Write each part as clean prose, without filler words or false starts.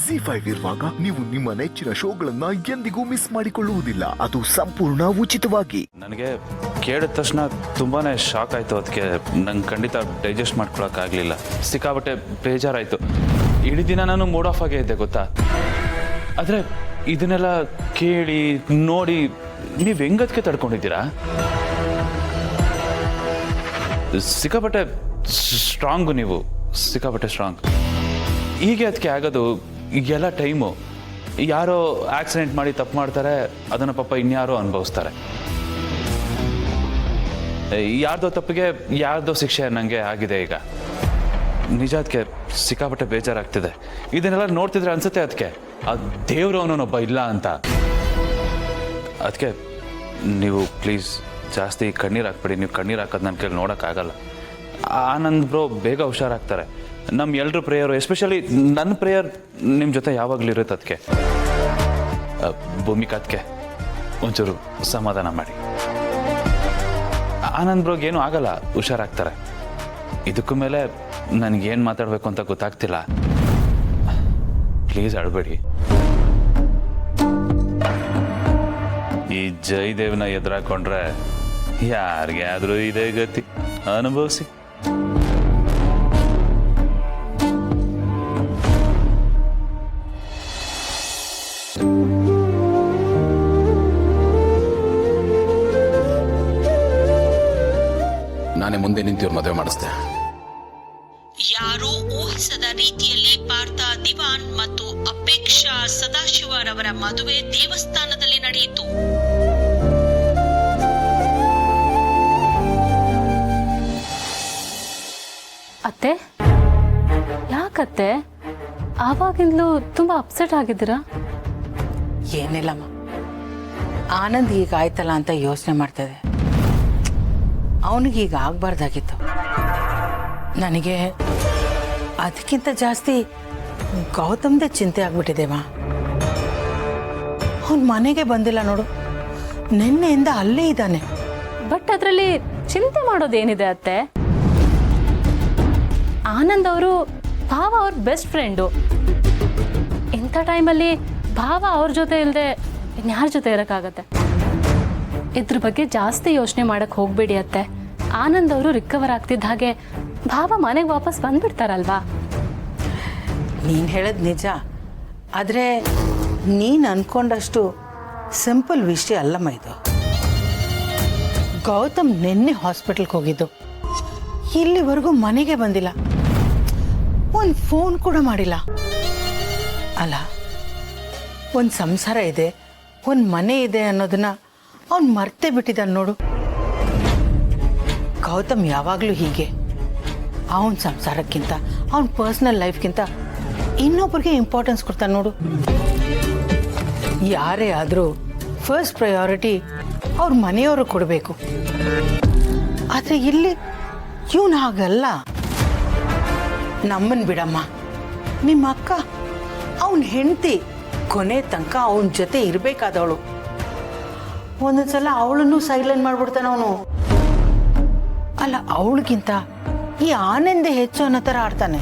ZEE5 ಇರುವಾಗ ನೀವು ನಿಮ್ಮ ನೆಚ್ಚಿನ ಶೋಗಳನ್ನ ಎಂದಿಗೂ ಮಿಸ್ ಮಾಡಿಕೊಳ್ಳುವುದಿಲ್ಲ. ಅದು ಸಂಪೂರ್ಣ ಉಚಿತವಾಗಿ. ನನಗೆ ಕೇಳಿದ ತಕ್ಷಣ ತುಂಬಾನೇ ಶಾಕ್ ಆಯ್ತು. ಅದಕ್ಕೆ ನಂಗೆ ಖಂಡಿತ ಡೈಜೆಸ್ಟ್ ಮಾಡ್ಕೊಳಕ್ ಆಗ್ಲಿಲ್ಲ. ಸಿಕ್ಕಾಬಟ್ಟೆ ಬೇಜಾರಾಯ್ತು. ಇಡೀ ದಿನ ನಾನು ಮೂಡ್ ಆಫ್ ಆಗೇ ಇದ್ದೆ ಗೊತ್ತಾ. ಆದ್ರೆ ಇದನ್ನೆಲ್ಲ ಕೇಳಿ ನೋಡಿ ನೀವ್ ಹೆಂಗದಕ್ಕೆ ತಡ್ಕೊಂಡಿದ್ದೀರಾ? ಸಿಕ್ಕಾಬಟ್ಟೆ ಸ್ಟ್ರಾಂಗು ನೀವು, ಸಿಕ್ಕಾಬಟ್ಟೆ ಸ್ಟ್ರಾಂಗ್. ಹೀಗೆ ಅದಕ್ಕೆ ಆಗೋದು ಎಲ್ಲ ಟೈಮು. ಯಾರೋ ಆಕ್ಸಿಡೆಂಟ್ ಮಾಡಿ ತಪ್ಪು ಮಾಡ್ತಾರೆ, ಅದನ್ನು ಪಾಪ ಇನ್ಯಾರೋ ಅನುಭವಿಸ್ತಾರೆ. ಯಾರ್ದೋ ತಪ್ಪಿಗೆ ಯಾರ್ದೋ ಶಿಕ್ಷೆ ನನಗೆ ಆಗಿದೆ ಈಗ. ನಿಜ ಅದಕ್ಕೆ ಸಿಕ್ಕಾಪಟ್ಟೆ ಬೇಜಾರಾಗ್ತಿದೆ. ಇದನ್ನೆಲ್ಲ ನೋಡ್ತಿದ್ರೆ ಅನ್ಸುತ್ತೆ ಅದಕ್ಕೆ ಆ ದೇವ್ರು ಅವನೊಬ್ಬ ಇಲ್ಲ ಅಂತ. ಅದಕ್ಕೆ ನೀವು ಪ್ಲೀಸ್ ಜಾಸ್ತಿ ಕಣ್ಣೀರು ಹಾಕ್ಬೇಡಿ. ನೀವು ಕಣ್ಣೀರು ಹಾಕೋದು ನನ್ನ ಕೈಲಿ ನೋಡೋಕ್ಕಾಗಲ್ಲ. ಆನಂದ್ ಬ್ರೋ ಬೇಗ ಹುಷಾರಾಗ್ತಾರೆ. ನಮ್ಮ ಎಲ್ಲರೂ ಪ್ರೇಯರು, ಎಸ್ಪೆಷಲಿ ನನ್ನ ಪ್ರೇಯರ್ ನಿಮ್ಮ ಜೊತೆ ಯಾವಾಗಲೂ ಇರುತ್ತೆ. ಅದಕ್ಕೆ ಭೂಮಿಕಾ ಅದಕ್ಕೆ ಒಂಚೂರು ಸಮಾಧಾನ ಮಾಡಿ. ಆನಂದ್ ಬ್ರೋಗೆ ಏನೂ ಆಗಲ್ಲ, ಹುಷಾರಾಗ್ತಾರೆ. ಇದಕ್ಕೂ ಮೇಲೆ ನನಗೇನು ಮಾತಾಡಬೇಕು ಅಂತ ಗೊತ್ತಾಗ್ತಿಲ್ಲ. ಪ್ಲೀಸ್ ಅಳಬೇಡಿ. ಈ ಜಯದೇವ್ನ ಎದುರಾಕೊಂಡ್ರೆ ಯಾರಿಗೆ ಆದರೂ ಇದೇ ಗತಿ. ಅನುಭವಿಸಿ. ನಾನೇ ಮುಂದೆ ನಿಂತಿವ್ರು ಮದುವೆ ಮಾಡಿಸ್ದೆ. ಯಾರೂ ಊಹಿಸದ ರೀತಿಯಲ್ಲಿ ಪಾರ್ಥ ದಿವಾನ್ ಮತ್ತು ಅಪೇಕ್ಷಾ ಸದಾಶಿವರವರ ಮದುವೆ ದೇವಸ್ಥಾನದಲ್ಲಿ ನಡೆಯಿತು. ಅತ್ತೆ, ಯಾಕತ್ತೆ ಆವಾಗಿಂದಲೂ ತುಂಬಾ ಅಪ್ಸೆಟ್ ಆಗಿದ್ದೀರಾ? ಏನಿಲ್ಲಮ್ಮ, ಆನಂದ್ ಈಗ ಆಯ್ತಲ್ಲ ಅಂತ ಯೋಚನೆ ಮಾಡ್ತದೆ. ಅವನಿಗೀಗ ಆಗ್ಬಾರ್ದಾಗಿತ್ತು. ನನಗೆ ಅದಕ್ಕಿಂತ ಜಾಸ್ತಿ ಗೌತಮ್ದೇ ಚಿಂತೆ ಆಗ್ಬಿಟ್ಟಿದೆಮ್ಮ. ಅವನ ಮನೆಗೆ ಬಂದಿಲ್ಲ ನೋಡು, ನಿನ್ನೆಯಿಂದ ಅಲ್ಲೇ ಇದ್ದಾನೆ. ಬಟ್ ಅದರಲ್ಲಿ ಚಿಂತೆ ಮಾಡೋದೇನಿದೆ ಅತ್ತೆ? ಆನಂದ್ ಅವರು ಭಾವ ಅವ್ರ ಬೆಸ್ಟ್ ಫ್ರೆಂಡು. ಇಂಥ ಟೈಮಲ್ಲಿ ಭಾವ ಅವ್ರ ಜೊತೆ ಇಲ್ಲದೆ ಇನ್ಯಾರ ಜೊತೆ ಇರೋಕ್ಕಾಗತ್ತೆ? ಇದ್ರ ಬಗ್ಗೆ ಜಾಸ್ತಿ ಯೋಚನೆ ಮಾಡಕ್ಕೆ ಹೋಗ್ಬೇಡಿ ಅತ್ತೆ. ಆನಂದ್ ಅವರು ರಿಕವರ್ ಆಗ್ತಿದ್ದ ಹಾಗೆ ಭಾವ ಮನೆಗೆ ವಾಪಸ್ ಬಂದ್ಬಿಡ್ತಾರಲ್ವಾ? ನೀನು ಹೇಳೋದು ನಿಜ, ಆದರೆ ನೀನು ಅನ್ಕೊಂಡಷ್ಟು ಸಿಂಪಲ್ ವಿಷಯ ಅಲ್ಲಮ್ಮ ಇದು. ಗೌತಮ್ ನಿನ್ನೆ ಹಾಸ್ಪಿಟಲ್ಗೆ ಹೋಗಿದ್ದು, ಇಲ್ಲಿವರೆಗೂ ಮನೆಗೆ ಬಂದಿಲ್ಲ, ಒಂದು ಫೋನ್ ಕೂಡ ಮಾಡಿಲ್ಲ. ಅಲ್ಲ, ಒಂದು ಸಂಸಾರ ಇದೆ, ಒಂದು ಮನೆ ಇದೆ ಅನ್ನೋದನ್ನ ಅವನು ಮರ್ತೇ ಬಿಟ್ಟಿದ್ದಾನೆ ನೋಡು. ಗೌತಮ್ ಯಾವಾಗಲೂ ಹೀಗೆ. ಅವನ ಸಂಸಾರಕ್ಕಿಂತ ಅವನ ಪರ್ಸ್ನಲ್ ಲೈಫ್ಗಿಂತ ಇನ್ನೊಬ್ಬರಿಗೆ ಇಂಪಾರ್ಟೆನ್ಸ್ ಕೊಡ್ತಾನೆ ನೋಡು. ಯಾರೇ ಆದರೂ ಫಸ್ಟ್ ಪ್ರಯಾರಿಟಿ ಅವ್ರ ಮನೆಯವರು ಕೊಡಬೇಕು. ಆದರೆ ಇಲ್ಲಿ ಇವನು ಹಾಗಲ್ಲ. ನಮ್ಮನ್ ಬಿಡಮ್ಮ, ನಿಮ್ಮ ಅಕ್ಕ ಅವನ ಹೆಂಡತಿ ಕೊನೆ ತನಕ ಅವನ ಜೊತೆ ಇರಬೇಕಾದವಳು. ಒಂದೊಂದ್ಸಲ ಅವಳನ್ನು ಸೈಲೆಂಟ್ ಮಾಡ್ಬಿಡ್ತಾನೆ ಅವನು. ಅಲ್ಲ, ಅವಳಿಗಿಂತ ಈ ಆನಂದೇ ಹೆಚ್ಚು ಅನ್ನೋ ಥರ ಆಡ್ತಾನೆ.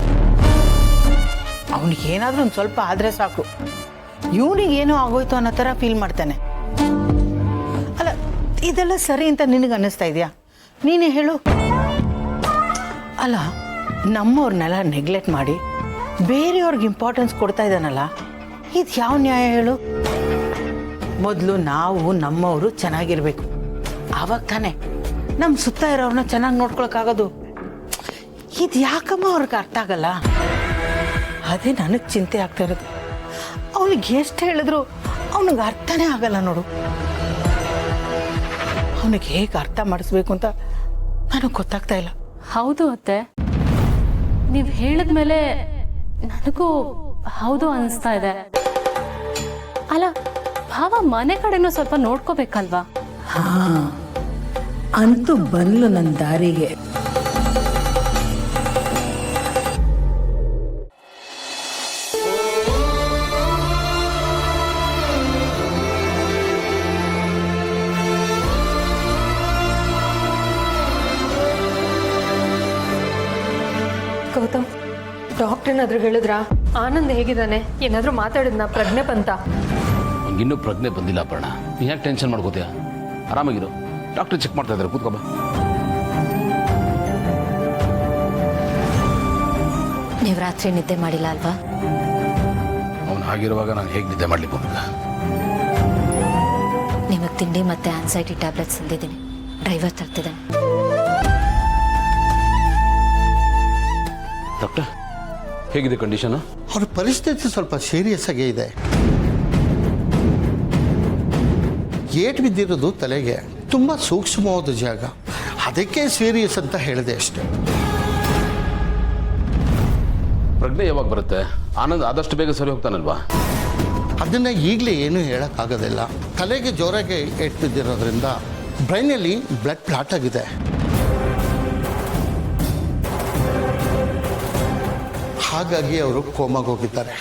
ಅವನಿಗೇನಾದ್ರೂ ಒಂದು ಸ್ವಲ್ಪ ಆದರೆ ಸಾಕು, ಇವನಿಗೇನೋ ಆಗೋಯ್ತು ಅನ್ನೋ ಥರ ಫೀಲ್ ಮಾಡ್ತಾನೆ. ಅಲ್ಲ, ಇದೆಲ್ಲ ಸರಿ ಅಂತ ನಿನಗೆ ಅನ್ನಿಸ್ತಾ ಇದೆಯಾ? ನೀನೇ ಹೇಳು. ಅಲ್ಲ, ನಮ್ಮವ್ರನ್ನೆಲ್ಲ ನೆಗ್ಲೆಕ್ಟ್ ಮಾಡಿ ಬೇರೆಯವ್ರಿಗೆ ಇಂಪಾರ್ಟೆನ್ಸ್ ಕೊಡ್ತಾ ಇದ್ದಾನಲ್ಲ, ಇದು ಯಾವ ನ್ಯಾಯ ಹೇಳು? ಮೊದಲು ನಾವು ನಮ್ಮವರು ಚೆನ್ನಾಗಿರ್ಬೇಕು, ಆವಾಗ ತಾನೆ ನಮ್ಮ ಸುತ್ತ ಇರೋರನ್ನ ಚೆನ್ನಾಗಿ ನೋಡ್ಕೊಳಕ್ಕಾಗೋದು. ಇದು ಯಾಕಮ್ಮ ಅವ್ರಿಗೆ ಅರ್ಥ ಆಗಲ್ಲ? ಅದೇ ನನಗೆ ಚಿಂತೆ ಆಗ್ತಾ ಇರೋದು. ಅವನಿಗೆ ಎಷ್ಟು ಹೇಳಿದ್ರು ಅವನಿಗೆ ಅರ್ಥನೇ ಆಗಲ್ಲ ನೋಡು. ಅವನಿಗೆ ಹೇಗೆ ಅರ್ಥ ಮಾಡಿಸ್ಬೇಕು ಅಂತ ನನಗೆ ಗೊತ್ತಾಗ್ತಾ ಇಲ್ಲ. ಹೌದು ಅತ್ತೆ, ನೀವು ಹೇಳಿದ್ಮೇಲೆ ನನಗೂ ಹೌದು ಅನಿಸ್ತಾ ಇದೆ. ಅಲ್ಲ, ಭಾವ ಮನೆ ಕಡೆನೂ ಸ್ವಲ್ಪ ನೋಡ್ಕೋಬೇಕಲ್ವಾ? ಹಾ, ಅಂತೂ ಬಂದ್ಲು ನನ್ನ ದಾರಿಗೆ. ಗೌತಮ್, ಡಾಕ್ಟರ್ ಏನಾದ್ರು ಹೇಳಿದ್ರಾ? ಆನಂದ್ ಹೇಗಿದ್ದಾನೆ? ಏನಾದರೂ ಮಾತಾಡಿದ್ನ? ಪ್ರಜ್ಞೆ ಬಂತ? ಇನ್ನೂ ಪ್ರಜ್ಞೆ ಬಂದಿಲ್ಲ ಅಪರ್ಣ. ನೀನು ಯಾಕೆ ಟೆನ್ಷನ್ ಮಾಡ್ಕೋತೀಯ? ಆರಾಮಾಗಿರು, ಡಾಕ್ಟರ್ ಚೆಕ್ ಮಾಡ್ತಾ ಇದ್ದಾರೆ, ಕೂತ್ಕೊಬ. ನೀವು ರಾತ್ರಿ ನಿದ್ದೆ ಮಾಡಿಲ್ಲ ಅಲ್ವಾ? ಅವನು ಹಾಗಿರುವಾಗ ನಾನು ಹೇಗೆ ನಿದ್ದೆ ಮಾಡಲಿ ಭೂಮಿಕಾ? ನಿಮಗೆ ತಿಂಡಿ ಮತ್ತೆ ಆನ್ಸೈಟಿ ಟ್ಯಾಬ್ಲೆಟ್ಸ್ ತಂದಿದ್ದೀನಿ. ಡ್ರೈವರ್ ತರ್ತಿದ್ದಾನೆ. ಡಾಕ್ಟರ್, ಹೇಗಿದೆ ಕಂಡೀಷನ್? ಅವ್ರ ಪರಿಸ್ಥಿತಿ ಸ್ವಲ್ಪ ಸೀರಿಯಸ್ ಆಗೇ ಇದೆ. ಏಟ್ ಬಿದ್ದಿರೋದು ತಲೆಗೆ, ತುಂಬ ಸೂಕ್ಷ್ಮವಾದ ಜಾಗ, ಅದಕ್ಕೆ ಸೀರಿಯಸ್ ಅಂತ ಹೇಳಿದೆ ಅಷ್ಟೆ. ಪ್ರಜ್ಞೆ ಯಾವಾಗ ಬರುತ್ತೆ? ಆನಂದ್ ಆದಷ್ಟು ಬೇಗ ಸರಿ ಹೋಗ್ತಾನಲ್ವಾ? ಅದನ್ನು ಈಗಲೇ ಏನೂ ಹೇಳೋಕ್ಕಾಗೋದಿಲ್ಲ. ತಲೆಗೆ ಜೋರಾಗಿ ಏಟ್ ಬಿದ್ದಿರೋದ್ರಿಂದ ಬ್ರೈನಲ್ಲಿ ಬ್ಲಡ್ ಕ್ಲಾಟ್ ಆಗಿದೆ. ಹಾಗಾಗಿ ಅವರು ಕೋಮಾಗೆ ಹೋಗಿದ್ದಾರೆ.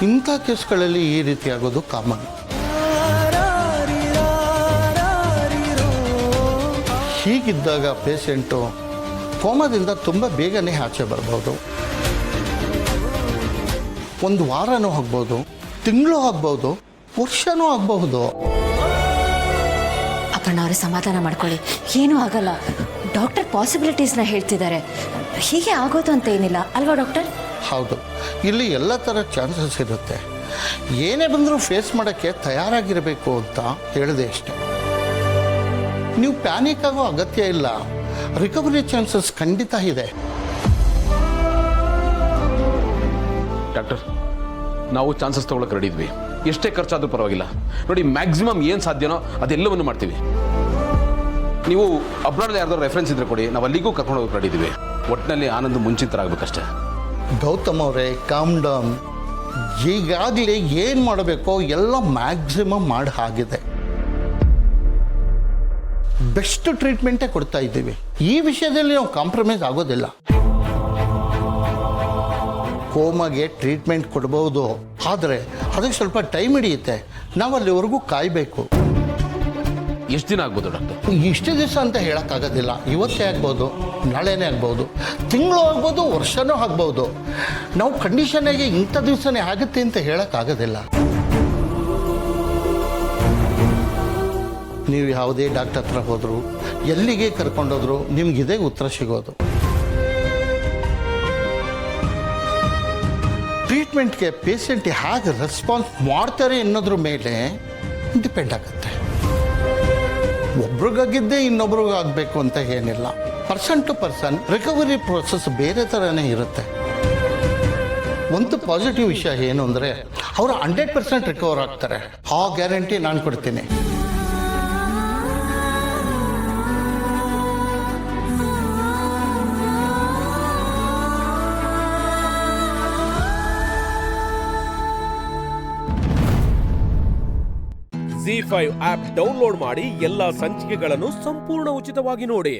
ಇಂಥ ಕೇಸ್ಗಳಲ್ಲಿ ಈ ರೀತಿ ಆಗೋದು ಕಾಮನ್. ಹೀಗಿದ್ದಾಗ ಪೇಷಂಟು ಕೋಮಾದಿಂದ ತುಂಬ ಬೇಗನೆ ಆಚೆ ಬರ್ಬೋದು. ಒಂದು ವಾರನೂ ಆಗ್ಬೋದು, ತಿಂಗಳು ಆಗ್ಬೋದು, ವರ್ಷನೂ ಆಗಬಹುದು. ಅಪ್ಪಣ್ಣ ಅವರೇ, ಸಮಾಧಾನ ಮಾಡ್ಕೊಳ್ಳಿ, ಏನೂ ಆಗಲ್ಲ. ಡಾಕ್ಟರ್ ಪಾಸಿಬಿಲಿಟೀಸ್ನ ಹೇಳ್ತಿದ್ದಾರೆ. ಹೀಗೆ ಆಗೋದು ಅಂತ ಏನಿಲ್ಲ ಅಲ್ವಾ ಡಾಕ್ಟರ್? ಹೌದು, ಇಲ್ಲಿ ಎಲ್ಲ ಥರ ಚಾನ್ಸಸ್ ಇರುತ್ತೆ. ಏನೇ ಬಂದರೂ ಫೇಸ್ ಮಾಡೋಕ್ಕೆ ತಯಾರಾಗಿರಬೇಕು ಅಂತ ಹೇಳಿದೆ ಅಷ್ಟೆ. ನೀವು ಪ್ಯಾನಿಕ್ ಆಗೋ ಅಗತ್ಯ ಇಲ್ಲ. ರಿಕವರಿ ಚಾನ್ಸಸ್ ಖಂಡಿತ ಇದೆ. ಡಾಕ್ಟರ್, ನಾವು ಚಾನ್ಸಸ್ ತೊಗೊಳಕ್ಕೆ ರೆಡಿ ಇದ್ವಿ. ಎಷ್ಟೇ ಖರ್ಚಾದರೂ ಪರವಾಗಿಲ್ಲ. ನೋಡಿ, ಮ್ಯಾಕ್ಸಿಮಮ್ ಏನು ಸಾಧ್ಯನೋ ಅದೆಲ್ಲವನ್ನು ಮಾಡ್ತೀವಿ. ನೀವು ಅಬ್ರಾಡಲ್ಲಿ ಯಾರ್ದಾರು ರೆಫರೆನ್ಸ್ ಇದ್ರೆ ಕೊಡಿ, ನಾವು ಅಲ್ಲಿಗೂ ಕರ್ಕೊಂಡು ಹೋಗಿ ರೆಡಿ ಇದ್ದೀವಿ. ಒಟ್ಟಿನಲ್ಲಿ ಆನಂದ್ ಮುಂಚಿತರಾಗಬೇಕಷ್ಟೇ. ಗೌತಮ್ ಅವರೇ, ಕಾಮ್ ಡೌನ್. ಈಗಾಗಲೇ ಏನು ಮಾಡಬೇಕೋ ಎಲ್ಲ ಮ್ಯಾಕ್ಸಿಮಮ್ ಮಾಡಿ ಆಗಿದೆ. ಬೆಸ್ಟ್ ಟ್ರೀಟ್ಮೆಂಟೇ ಕೊಡ್ತಾ ಇದ್ದೀವಿ. ಈ ವಿಷಯದಲ್ಲಿ ನಾವು ಕಾಂಪ್ರಮೈಸ್ ಆಗೋದಿಲ್ಲ. ಕೋಮಾಗೆ ಟ್ರೀಟ್ಮೆಂಟ್ ಕೊಡ್ಬೋದು, ಆದರೆ ಅದಕ್ಕೆ ಸ್ವಲ್ಪ ಟೈಮ್ ಹಿಡಿಯುತ್ತೆ. ನಾವು ಅಲ್ಲಿವರೆಗೂ ಕಾಯಬೇಕು. ಎಷ್ಟು ದಿನ ಆಗ್ಬೋದು ಡಾಕ್ಟರ್? ಇಷ್ಟೇ ದಿವಸ ಅಂತ ಹೇಳೋಕ್ಕಾಗೋದಿಲ್ಲ. ಇವತ್ತೇ ಆಗ್ಬೋದು, ನಾಳೆನೇ ಆಗ್ಬೋದು, ತಿಂಗಳು ಆಗ್ಬೋದು, ವರ್ಷನೂ ಆಗ್ಬೋದು. ನಾವು ಕಂಡೀಷನ್ನಾಗಿ ಇಂಥ ದಿವಸನೇ ಆಗುತ್ತೆ ಅಂತ ಹೇಳೋಕ್ಕಾಗೋದಿಲ್ಲ. ನೀವು ಯಾವುದೇ ಡಾಕ್ಟರ್ ಹತ್ರ ಹೋದರೂ, ಎಲ್ಲಿಗೆ ಕರ್ಕೊಂಡೋದ್ರು, ನಿಮಗಿದೇ ಉತ್ತರ ಸಿಗೋದು. ಟ್ರೀಟ್ಮೆಂಟ್ಗೆ ಪೇಷಂಟ್ ಹೇಗೆ ರೆಸ್ಪಾನ್ಸ್ ಮಾಡ್ತಾರೆ ಅನ್ನೋದ್ರ ಮೇಲೆ ಡಿಪೆಂಡ್ ಆಗುತ್ತೆ. ಒಬ್ರಿಗಾಗಿದ್ದೇ ಇನ್ನೊಬ್ರಿಗಾಗಬೇಕು ಅಂತ ಏನಿಲ್ಲ. Person to person recovery process ಬೇರೆ ಥರನೇ ಇರುತ್ತೆ. ಒಂದು ಪಾಸಿಟಿವ್ ವಿಷಯ ಏನು ಅಂದರೆ, ಅವರು 100% ರಿಕವರ್ ಆಗ್ತಾರೆ. ಆ ಗ್ಯಾರಂಟಿ ನಾನು ಕೊಡ್ತೀನಿ. ZEE5 ಆಪ್ ಡೌನ್ಲೋಡ್ ಮಾಡಿ ಎಲ್ಲಾ ಸಂಚಿಕೆಗಳನ್ನು ಸಂಪೂರ್ಣ ಉಚಿತವಾಗಿ ನೋಡಿ.